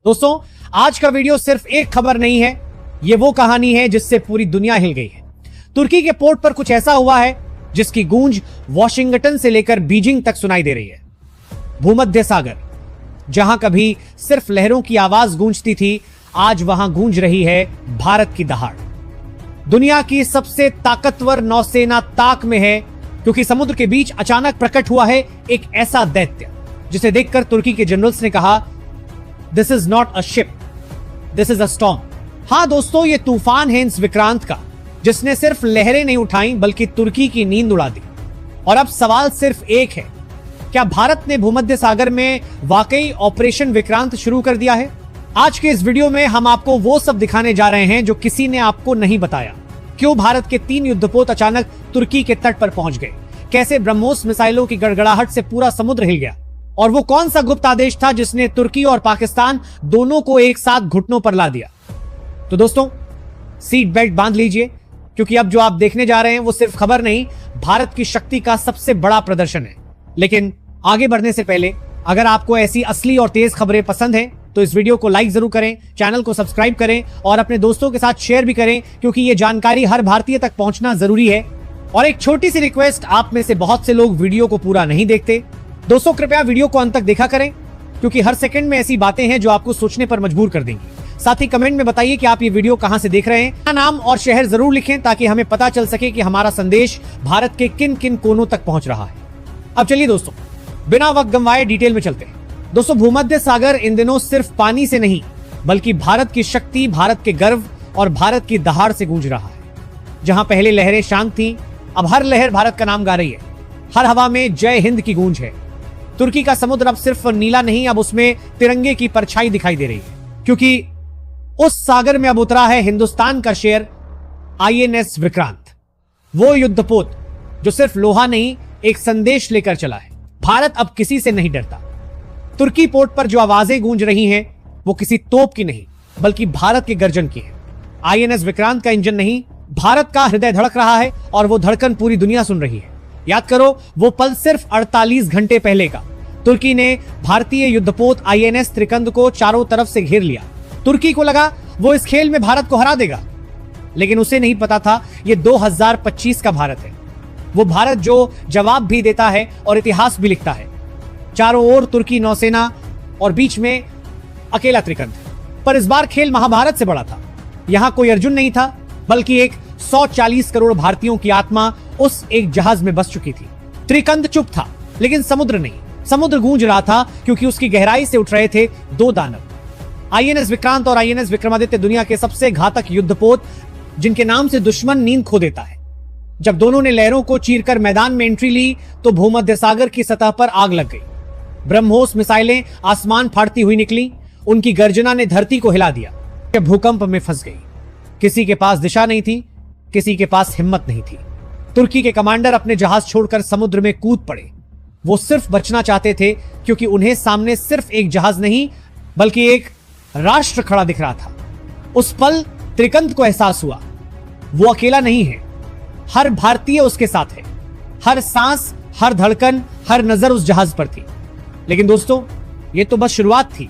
दोस्तों, आज का वीडियो सिर्फ एक खबर नहीं है, ये वो कहानी है जिससे पूरी दुनिया हिल गई है। तुर्की के पोर्ट पर कुछ ऐसा हुआ है जिसकी गूंज वॉशिंगटन से लेकर बीजिंग तक सुनाई दे रही है। भूमध्य सागर, जहां कभी सिर्फ लहरों की आवाज गूंजती थी, आज वहां गूंज रही है भारत की दहाड़। दुनिया की सबसे ताकतवर नौसेना ताक में है, क्योंकि समुद्र के बीच अचानक प्रकट हुआ है एक ऐसा दैत्य जिसे देखकर तुर्की के जनरल्स ने कहा, this is not a ship, this is a storm. हां दोस्तों, यह तूफान है इंस विक्रांत का, जिसने सिर्फ लहरें नहीं उठाई बल्कि तुर्की की नींद उड़ा दी। और अब सवाल सिर्फ एक है, क्या भारत ने भूमध्य सागर में वाकई ऑपरेशन विक्रांत शुरू कर दिया है? आज के इस वीडियो में हम आपको वो सब दिखाने जा रहे हैं जो किसी ने आपको नहीं बताया। क्यों भारत के 3 युद्धपोत अचानक तुर्की के तट पर पहुंच गए, कैसे ब्रह्मोस मिसाइलों की गड़गड़ाहट से पूरा समुद्र हिल गया, और वो कौन सा गुप्त आदेश था जिसने तुर्की और पाकिस्तान दोनों को एक साथ घुटनों पर ला दिया। तो दोस्तों, सीट बेल्ट बांध लीजिए, क्योंकि अब जो आप देखने जा रहे हैं वो सिर्फ खबर नहीं, भारत की शक्ति का सबसे बड़ा प्रदर्शन है। लेकिन आगे बढ़ने से पहले, अगर आपको ऐसी असली और तेज खबरें पसंद हैं तो इस वीडियो को लाइक जरूर करें, चैनल को सब्सक्राइब करें और अपने दोस्तों के साथ शेयर भी करें, क्योंकि ये जानकारी हर भारतीय तक पहुंचना जरूरी है। और एक छोटी सी रिक्वेस्ट, आप में से बहुत से लोग वीडियो को पूरा नहीं देखते। दोस्तों, कृपया वीडियो को अंत तक देखा करें, क्योंकि हर सेकंड में ऐसी बातें हैं जो आपको सोचने पर मजबूर कर देंगी। साथ ही कमेंट में बताइए कि आप ये वीडियो कहां से देख रहे हैं। नाम और शहर जरूर लिखें ताकि हमें पता चल सके कि हमारा संदेश भारत के किन किन कोनों तक पहुंच रहा है। अब चलिए दोस्तों, बिना वक्त गंवाए डिटेल में चलते हैं। दोस्तों, भूमध्य सागर इन दिनों सिर्फ पानी से नहीं, बल्कि भारत की शक्ति, भारत के गर्व और भारत की दहाड़ से गूंज रहा है। जहां पहले लहरें शांत थीं, अब हर लहर भारत का नाम गा रही है। हर हवा में जय हिंद की गूंज है। तुर्की का समुद्र अब सिर्फ नीला नहीं, अब उसमें तिरंगे की परछाई दिखाई दे रही है, क्योंकि उस सागर में अब उतरा है हिंदुस्तान का शेर आईएनएस विक्रांत, वो युद्धपोत जो सिर्फ लोहा नहीं, एक संदेश लेकर चला है। भारत अब किसी से नहीं डरता। तुर्की पोर्ट पर जो आवाजें गूंज रही हैं, वो किसी तोप की नहीं, बल्कि भारत के गर्जन की है। आईएनएस विक्रांत का इंजन नहीं, भारत का हृदय धड़क रहा है, और वो धड़कन पूरी दुनिया सुन रही है। याद करो, वो पल सिर्फ 48 घंटे पहले का। तुर्की ने भारतीय युद्धपोत आईएनएस त्रिकंद को चारों तरफ से घेर लिया। तुर्की को लगा वो इस खेल में भारत को हरा देगा, लेकिन उसे नहीं पता था ये 2025 का भारत है। वो भारत जो जवाब भी देता है और इतिहास भी लिखता है। चारों ओर तुर्की नौसेना और बीच में अकेला त्रिकंद। पर इस बार खेल महाभारत से बड़ा था। यहां कोई अर्जुन नहीं था, बल्कि एक 140 करोड़ भारतीयों की आत्मा उस एक जहाज में बस चुकी थी। त्रिकंद चुप था, लेकिन समुद्र नहीं। समुद्र गूंज रहा था, क्योंकि उसकी गहराई से उठ रहे थे 2 दानव, आईएनएस विक्रांत और आईएनएस विक्रमादित्य, दुनिया के सबसे घातक युद्धपोत, जिनके नाम से दुश्मन नींद खो देता है। जब दोनों ने लहरों को चीरकर मैदान में एंट्री ली, तो भूमध्य सागर की सतह पर आग लग गई। ब्रह्मोस मिसाइलें आसमान फाड़ती हुई निकली, उनकी गर्जना ने धरती को हिला दिया। भूकंप में फंस गई। किसी के पास दिशा नहीं थी, किसी के पास हिम्मत नहीं थी। तुर्की के कमांडर अपने जहाज छोड़कर समुद्र में कूद पड़े। वो सिर्फ बचना चाहते थे, क्योंकि उन्हें सामने सिर्फ एक जहाज नहीं, बल्कि एक राष्ट्र खड़ा दिख रहा था। उस पल त्रिकंद को एहसास हुआ, वो अकेला नहीं है, हर भारतीय उसके साथ है। हर सांस, हर धड़कन, हर नजर उस जहाज पर थी। लेकिन दोस्तों, ये तो बस शुरुआत थी।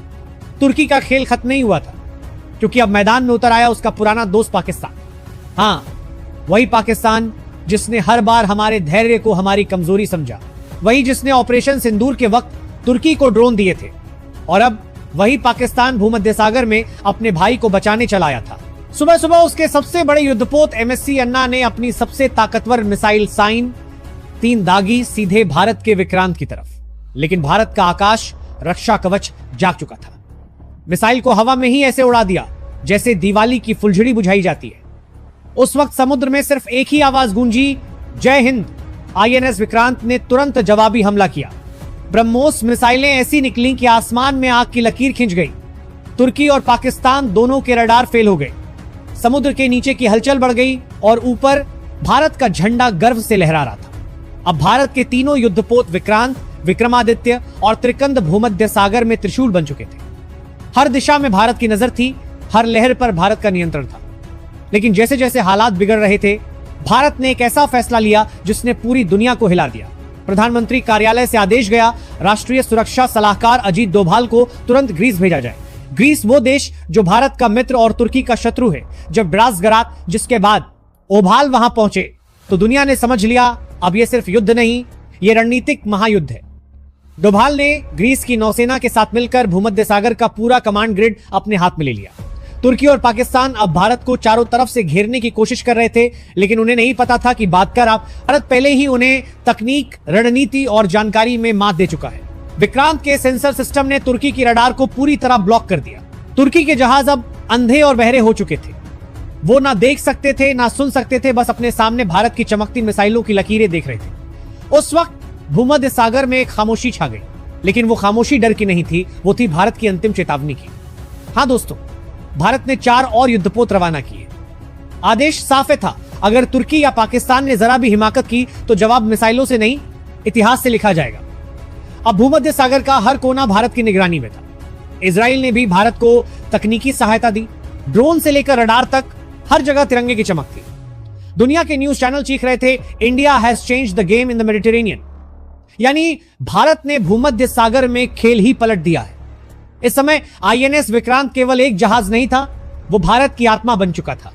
तुर्की का खेल खत्म नहीं हुआ था, क्योंकि अब मैदान में उतर आया उसका पुराना दोस्त पाकिस्तान। हाँ, वही पाकिस्तान जिसने हर बार हमारे धैर्य को हमारी कमजोरी समझा, वही जिसने ऑपरेशन सिंदूर के वक्त तुर्की को ड्रोन दिए थे, और अब वही पाकिस्तान भूमध्य सागर में अपने भाई को बचाने चला आया था। सुबह सुबह उसके सबसे बड़े युद्धपोत एमएससी अन्ना ने अपनी सबसे ताकतवर मिसाइल साइन 3 दागी सीधे भारत के विक्रांत की तरफ। लेकिन भारत का आकाश रक्षा कवच जाग चुका था। मिसाइल को हवा में ही ऐसे उड़ा दिया जैसे दिवाली की फुलझड़ी बुझाई जाती है। उस वक्त समुद्र में सिर्फ एक ही आवाज गूंजी, जय हिंद। आईएनएस विक्रांत ने तुरंत जवाबी हमला किया। ब्रह्मोस मिसाइलें ऐसी निकली कि आसमान में आग की लकीर खिंच गई। तुर्की और पाकिस्तान दोनों के रडार फेल हो गए। समुद्र के नीचे की हलचल बढ़ गई, और ऊपर भारत का झंडा गर्व से लहरा रहा था। अब भारत के तीनों युद्धपोत विक्रांत, विक्रमादित्य और त्रिकंद भूमध्य सागर में त्रिशूल बन चुके थे। हर दिशा में भारत की नजर थी, हर लहर पर भारत का नियंत्रण था। लेकिन जैसे जैसे हालात बिगड़ रहे थे, भारत ने एक ऐसा फैसला लिया जिसने पूरी दुनिया को हिला दिया। प्रधानमंत्री कार्यालय से आदेश गया, राष्ट्रीय सुरक्षा सलाहकार अजीत डोभाल को तुरंत ग्रीस भेजा जाए। ग्रीस वो देश जो भारत का मित्र और तुर्की का शत्रु है। जब ब्रासगरात जिसके बाद ओभाल वहां पहुंचे तो दुनिया ने समझ लिया अब यह सिर्फ युद्ध नहीं, यह रणनीतिक महायुद्ध है। डोभाल ने ग्रीस की नौसेना के साथ मिलकर भूमध्य सागर का पूरा कमांड ग्रिड अपने हाथ में ले लिया। तुर्की और पाकिस्तान अब भारत को चारों तरफ से घेरने की कोशिश कर रहे थे, लेकिन उन्हें नहीं पता था कि भारत पहले ही उन्हें तकनीक, रणनीति और जानकारी में मात दे चुका है। विक्रांत के सेंसर सिस्टम ने तुर्की की रडार को पूरी तरह ब्लॉक कर दिया। तुर्की के जहाज अब अंधे और बहरे हो चुके थे। वो ना देख सकते थे ना सुन सकते थे, बस अपने सामने भारत की चमकती मिसाइलों की लकीरें देख रहे थे। उस वक्त भूमध्य सागर में एक खामोशी छा गई, लेकिन वो खामोशी डर की नहीं थी, वो थी भारत की अंतिम चेतावनी की। हाँ दोस्तों, भारत ने 4 और युद्धपोत रवाना किए। आदेश साफ था, अगर तुर्की या पाकिस्तान ने जरा भी हिमाकत की तो जवाब मिसाइलों से नहीं, इतिहास से लिखा जाएगा। अब भूमध्य सागर का हर कोना भारत की निगरानी में था। इजराइल ने भी भारत को तकनीकी सहायता दी। ड्रोन से लेकर रडार तक हर जगह तिरंगे की चमक थी। दुनिया के न्यूज चैनल चीख रहे थे, India has changed the game in the Mediterranean, यानी भारत ने भूमध्य सागर में खेल ही पलट दिया है। इस समय आईएनएस विक्रांत केवल एक जहाज नहीं था, वो भारत की आत्मा बन चुका था।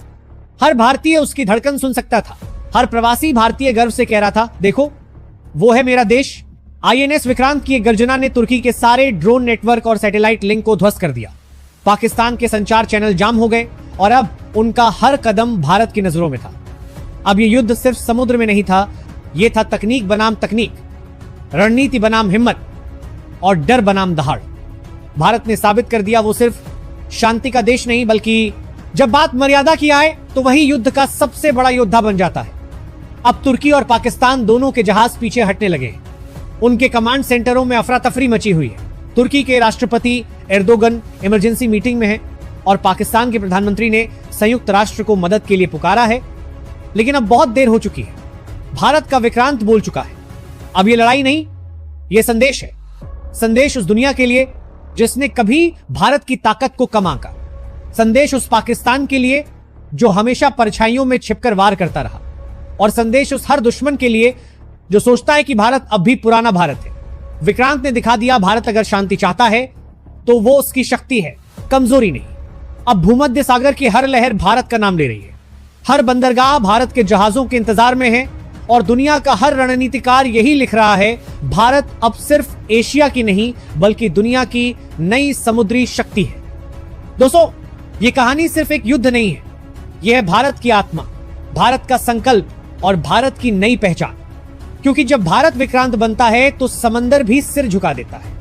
हर भारतीय उसकी धड़कन सुन सकता था। हर प्रवासी भारतीय गर्व से कह रहा था, देखो वो है मेरा देश। आईएनएस विक्रांत की गर्जना ने तुर्की के सारे ड्रोन नेटवर्क और सैटेलाइट लिंक को ध्वस्त कर दिया। पाकिस्तान के संचार चैनल जाम हो गए और अब उनका हर कदम भारत की नजरों में था। अब यह युद्ध सिर्फ समुद्र में नहीं था, यह था तकनीक बनाम तकनीक, रणनीति बनाम हिम्मत और डर बनाम दहाड़। भारत ने साबित कर दिया वो सिर्फ शांति का देश नहीं, बल्कि जब बात मर्यादा की आए तो वही युद्ध का सबसे बड़ा योद्धा बन जाता है। अब तुर्की और पाकिस्तान दोनों के जहाज पीछे हटने लगे हैं। उनके कमांड सेंटरों में अफरा तफरी मची हुई है। तुर्की के राष्ट्रपति एर्दोगन इमरजेंसी मीटिंग में है और पाकिस्तान के प्रधानमंत्री ने संयुक्त राष्ट्र को मदद के लिए पुकारा है, लेकिन अब बहुत देर हो चुकी है। भारत का विक्रांत बोल चुका है। अब ये लड़ाई नहीं, ये संदेश है। संदेश उस दुनिया के लिए जिसने कभी भारत की ताकत को कम आंका। संदेश उस पाकिस्तान के लिए जो हमेशा परछाइयों में छिपकर वार करता रहा, और संदेश उस हर दुश्मन के लिए जो सोचता है कि भारत अब भी पुराना भारत है। विक्रांत ने दिखा दिया, भारत अगर शांति चाहता है तो वो उसकी शक्ति है, कमजोरी नहीं। अब भूमध्य सागर की हर लहर भारत का नाम ले रही है। हर बंदरगाह भारत के जहाजों के इंतजार में है और दुनिया का हर रणनीतिकार यही लिख रहा है, भारत अब सिर्फ एशिया की नहीं बल्कि दुनिया की नई समुद्री शक्ति है। दोस्तों, ये कहानी सिर्फ एक युद्ध नहीं है, यह है भारत की आत्मा, भारत का संकल्प और भारत की नई पहचान। क्योंकि जब भारत विक्रांत बनता है तो समंदर भी सिर झुका देता है।